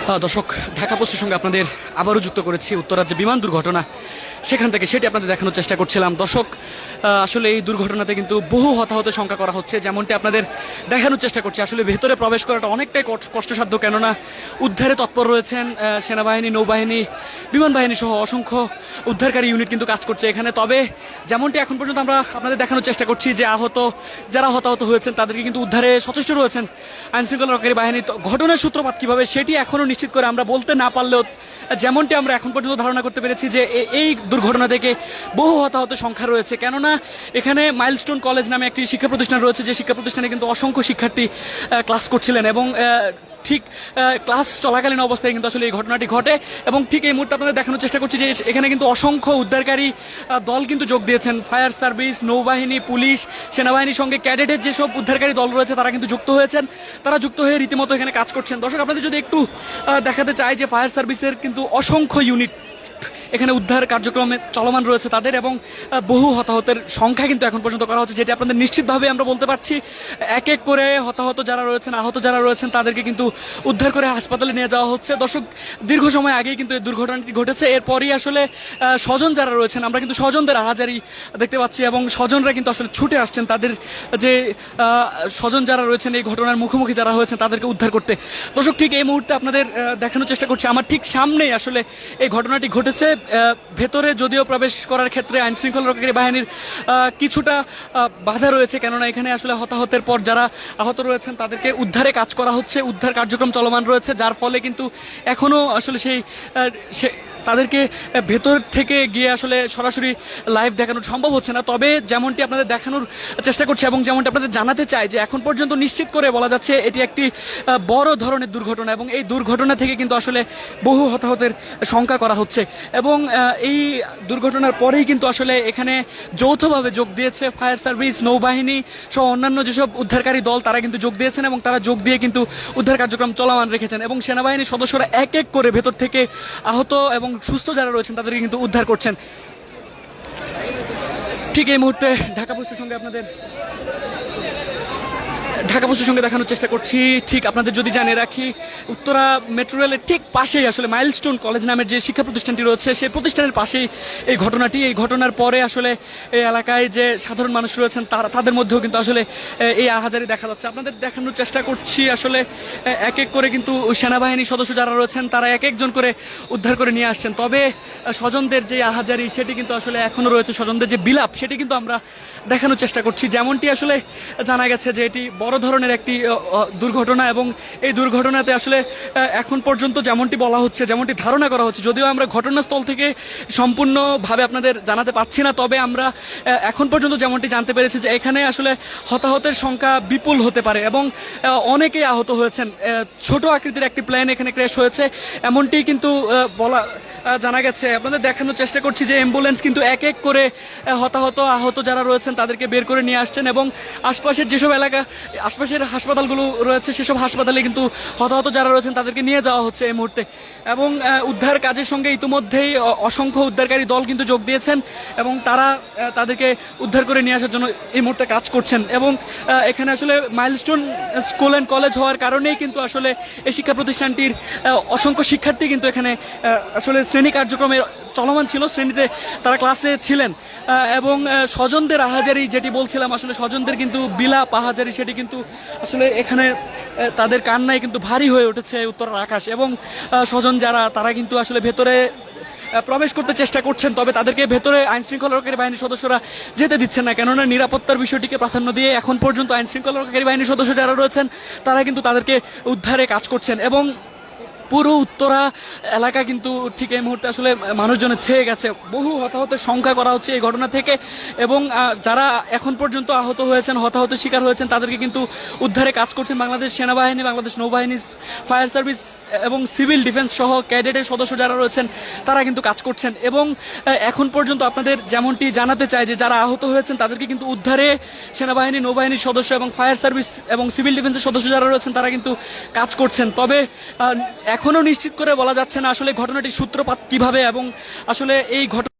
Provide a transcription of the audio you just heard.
দর্শক, ঢাকা পোস্টের সঙ্গে আপনাদের আবারও যুক্ত করেছি উত্তরার যে বিমান দুর্ঘটনা সেখান থেকে সেটি আপনাদের দেখানোর চেষ্টা করছিলাম। দর্শক, আসলে এই দুর্ঘটনাতে কিন্তু বহু হতাহতের সংখ্যা করা হচ্ছে, যেমনটি আপনাদের দেখানোর চেষ্টা করছি। আসলে ভেতরে প্রবেশ করাটা অনেকটাই কষ্টসাধ্য, কেননা উদ্ধারে তৎপর রয়েছেন সেনাবাহিনী, নৌবাহিনী, বিমান বাহিনী সহ অসংখ্য উদ্ধারকারী ইউনিট কিন্তু কাজ করছে এখানে। তবে যেমনটি এখন পর্যন্ত আমরা আপনাদের দেখানোর চেষ্টা করছি যে যারা হতাহত হয়েছেন তাদেরকে কিন্তু উদ্ধারে সচেষ্ট রয়েছেন আইনশৃঙ্খলা রক্ষাকারী বাহিনী। ঘটনার সূত্রপাত কিভাবে সেটি এখনও নিশ্চিত করে আমরা বলতে না পারলেও যেমনটি আমরা এখন পর্যন্ত ধারণা করতে পেরেছি যে এই দুর্ঘটনা থেকে বহু হতাহত সংখ্যা রয়েছে, কেননা এখানে মাইলস্টোন কলেজ নামে একটি শিক্ষা প্রতিষ্ঠান রয়েছে, যে শিক্ষা প্রতিষ্ঠানে কিন্তু অসংখ্য শিক্ষার্থী ক্লাস করছিলেন এবং ঠিক ক্লাস চলাকালীন অবস্থায় কিন্তু আসলে এই ঘটনাটি ঘটে। এবং ঠিক এই মুহূর্তে আপনাদের দেখানোর চেষ্টা করছি যে এখানে কিন্তু অসংখ্য উদ্ধারকারী দল কিন্তু যোগ দিয়েছেন। ফায়ার সার্ভিস, নৌবাহিনী, পুলিশ, সেনাবাহিনীর সঙ্গে ক্যাডেটের যেসব উদ্ধারকারী দল রয়েছে তারা কিন্তু যুক্ত হয়েছেন, তারা যুক্ত হয়ে রীতিমতো এখানে কাজ করছেন। দর্শক, আপনাদের যদি একটু দেখাতে চাই যে ফায়ার সার্ভিসের কিন্তু অসংখ্য ইউনিট এখানে উদ্ধার কার্যক্রমে চলমান রয়েছে তাদের, এবং বহু হতাহতের সংখ্যা কিন্তু এখন পর্যন্ত করা হচ্ছে, যেটি আপনাদের নিশ্চিতভাবে আমরা বলতে পারছি। এক এক করে হতাহত যারা রয়েছেন, আহত যারা রয়েছেন তাদেরকে কিন্তু উদ্ধার করে হাসপাতালে নিয়ে যাওয়া হচ্ছে। দর্শক, দীর্ঘ সময় আগেই কিন্তু এই দুর্ঘটনাটি ঘটেছে। এরপরই আসলে স্বজন যারা রয়েছেন, আমরা কিন্তু স্বজনদের আহাজারি দেখতে পাচ্ছি এবং স্বজনরা কিন্তু আসলে ছুটে আসছেন তাদের যে স্বজন যারা রয়েছেন এই ঘটনার মুখোমুখি যারা হয়েছেন তাদেরকে উদ্ধার করতে। দর্শক, ঠিক এই মুহূর্তে আপনাদের দেখানোর চেষ্টা করছি, আমার ঠিক সামনেই আসলে এই ঘটনাটি ঘটেছে। ভেতরে যদিও প্রবেশ করার ক্ষেত্রে আইনশৃঙ্খলা রক্ষাকারী বাহিনীর কিছুটা বাধা রয়েছে, কেননা এখানে আসলে হতাহতের পর যারা আহত রয়েছেন তাদেরকে উদ্ধারে কাজ করা হচ্ছে, উদ্ধার কার্যক্রম চলমান রয়েছে, যার ফলে কিন্তু এখনো আসলে তাদেরকে ভেতর থেকে গিয়ে আসলে সরাসরি লাইভ দেখানো সম্ভব হচ্ছে না। তবে যেমনটি আপনাদের দেখানোর চেষ্টা করছি এবং যেমনটি আপনাদের জানাতে চাই যে এখন পর্যন্ত নিশ্চিত করে বলা যাচ্ছে এটি একটি বড় ধরনের দুর্ঘটনা, এবং এই দুর্ঘটনা থেকে কিন্তু আসলে বহু হতাহতের সংখ্যা করা হচ্ছে। এবং এই দুর্ঘটনার পরেই কিন্তু আসলে এখানে যৌথভাবে যোগ দিয়েছে ফায়ার সার্ভিস, নৌবাহিনী সহ অন্যান্য যেসব উদ্ধারকারী দল, তারা কিন্তু যোগ দিয়েছেন এবং তারা যোগ দিয়ে কিন্তু উদ্ধার কার্যক্রম চলমান রেখেছেন। এবং সেনাবাহিনীর সদস্যরা এক এক করে ভেতর থেকে আহত এবং সুস্থ যারা রয়েছেন তাদেরকে কিন্তু উদ্ধার করছেন। ঠিক এই মুহূর্তে ঢাকা পোস্টের সঙ্গে দেখানোর চেষ্টা করছি। ঠিক আপনাদের যদি জানিয়ে রাখি, উত্তরা মেট্রো রেলের ঠিক পাশেই আসলে মাইলস্টোন কলেজ নামের যে শিক্ষা প্রতিষ্ঠানটি রয়েছে সেই প্রতিষ্ঠানের পাশেই এই ঘটনাটি। এই ঘটনার পরে আসলে এই এলাকায় যে সাধারণ মানুষ রয়েছেন তাদের মধ্যেও কিন্তু আসলে এই আহাজারি দেখা যাচ্ছে। আপনাদের দেখানোর চেষ্টা করছি আসলে এক এক করে কিন্তু সেনাবাহিনীর সদস্য যারা রয়েছেন তারা এক একজন করে উদ্ধার করে নিয়ে আসছেন। তবে স্বজনদের যে আহাজারি সেটি কিন্তু আসলে এখনো রয়েছে, স্বজনদের যে বিলাপ সেটি কিন্তু আমরা দেখানোর চেষ্টা করছি। যেমনটি আসলে জানা গেছে যে এটি বড় ধরনের একটি দুর্ঘটনা, এবং এই দুর্ঘটনাতে আসলে এখন পর্যন্ত যেমনটি বলা হচ্ছে, যেমনটি ধারণা করা হচ্ছে, যদিও আমরা ঘটনাস্থল থেকে সম্পূর্ণভাবে আপনাদের জানাতে পারছি না, তবে আমরা এখন পর্যন্ত যেমনটি জানতে পেরেছি যে এখানে আসলে হতাহতের সংখ্যা বিপুল হতে পারে এবং অনেকেই আহত হয়েছেন। ছোট আকৃতির একটি প্লেন এখানে ক্র্যাশ হয়েছে এমনটি কিন্তু জানা গেছে। আপনাদের দেখানোর চেষ্টা করছি যে অ্যাম্বুলেন্স কিন্তু এক এক করে হতাহত আহত যারা রয়েছেন তাদেরকে বের করে নিয়ে আসছেন, এবং আশপাশের যেসব আশপাশের হাসপাতালগুলো রয়েছে সেসব হাসপাতালে কিন্তু হতাহত যারা রয়েছেন তাদেরকে নিয়ে যাওয়া হচ্ছে এই মুহূর্তে। এবং উদ্ধার কাজের সঙ্গে ইতিমধ্যেই অসংখ্য উদ্ধারকারী দল কিন্তু যোগ দিয়েছেন এবং তারা তাদেরকে উদ্ধার করে নিয়ে আসার জন্য এই মুহূর্তে কাজ করছেন। এবং এখানে আসলে মাইলস্টোন স্কুল অ্যান্ড কলেজ হওয়ার কারণেই কিন্তু আসলে এই শিক্ষা প্রতিষ্ঠানটির অসংখ্য শিক্ষার্থী কিন্তু এখানে আসলে শ্রেণী কার্যক্রমে চলমান ছিল, শ্রেণীতে তারা ক্লাসে ছিলেন। এবং স্বজনদের আহাজারি যেটি বলছিলাম, আসলে স্বজনদের কিন্তু বিলাপ আহাজারি সেটি কিন্তু আসলে এখানে তাদের কান্নায় কিন্তু ভারী হয়ে উঠেছে উত্তরার আকাশ। এবং স্বজন যারা তারা কিন্তু আসলে ভেতরে প্রবেশ করতে চেষ্টা করছেন, তবে তাদেরকে ভেতরে আইনশৃঙ্খলা রক্ষাকারী বাহিনীর সদস্যরা যেতে দিচ্ছেন না, কেননা নিরাপত্তার বিষয়টিকে প্রাধান্য দিয়ে এখন পর্যন্ত আইনশৃঙ্খলা রক্ষাকারী বাহিনীর সদস্য যারা রয়েছেন তারা কিন্তু তাদেরকে উদ্ধারে কাজ করছেন। এবং পুরো উত্তরা এলাকা কিন্তু ঠিক এই মুহূর্তে আসলে মানুষজনে ছেয়ে গেছে। বহু হতাহতের সংখ্যা করা হচ্ছে এই ঘটনা থেকে, এবং যারা এখন পর্যন্ত আহত হয়েছেন, হতাহতের শিকার হয়েছেন তাদেরকে কিন্তু উদ্ধারে কাজ করছেন বাংলাদেশ সেনাবাহিনী, বাংলাদেশ নৌবাহিনী, ফায়ার সার্ভিস এবং সিভিল ডিফেন্স সহ ক্যাডেটের সদস্য যারা রয়েছেন তারা কিন্তু কাজ করছেন। এবং এখন পর্যন্ত আপনাদের যেমনটি জানাতে চাই যে যারা আহত হয়েছেন তাদেরকে কিন্তু উদ্ধারে সেনাবাহিনী, নৌবাহিনীর সদস্য এবং ফায়ার সার্ভিস এবং সিভিল ডিফেন্সের সদস্য যারা রয়েছেন তারা কিন্তু কাজ করছেন। তবে এখনো নিশ্চিত করে বলা যাচ্ছে না আসলে ঘটনাটির সূত্রপাত কিভাবে এবং আসলে এই ঘটনা